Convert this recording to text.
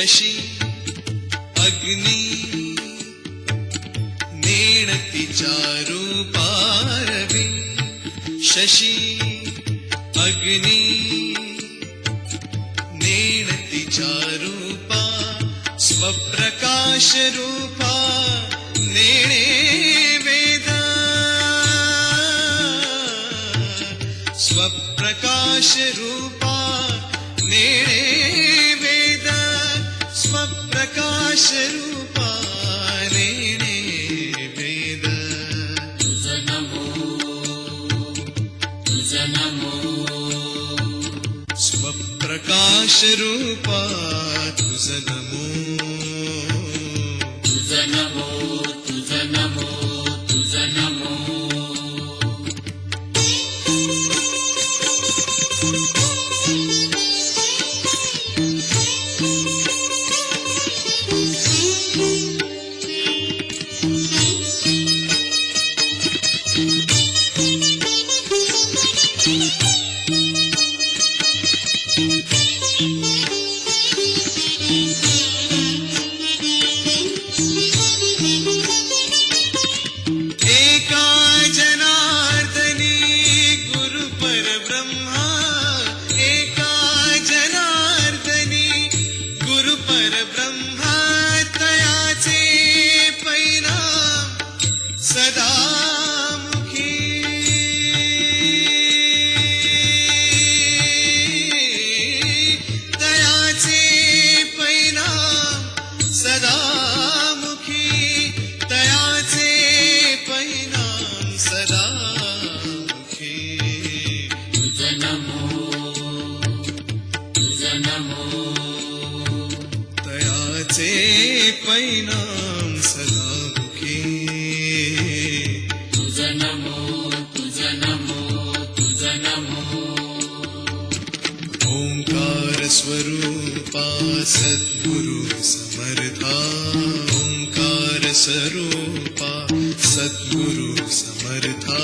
शशी अग्नी नेणती रूपारवी शशी अग्नी नेणती रूपा स्वप्रकाश रूपा नेणे वेद स्वप्रकाश रूपा नेणे वेद स्वप्रकाश रूपा नेणे वेद तुझ नमो स्वप्रकाश रूपा तुझ नमो तुझ नमो तुझ नमो तुझ नमो एका जनार्दनी गुरु परब्रह्मा एका जनार्दनी गुरु परब्रह्मा तयाचे परिणाम सदा मुखी तयाचे परिणाम सदा मुखी तयाचे परिणाम सदा मुखी तुझ नमो तयाचे परिणाम सदा मुखी तुझ नमो तुझ नमो तुझ नमो ओंकार स्वरूपा सद्गुरु समर्था ओंकार स्वरूपा सद्गुरु समर्था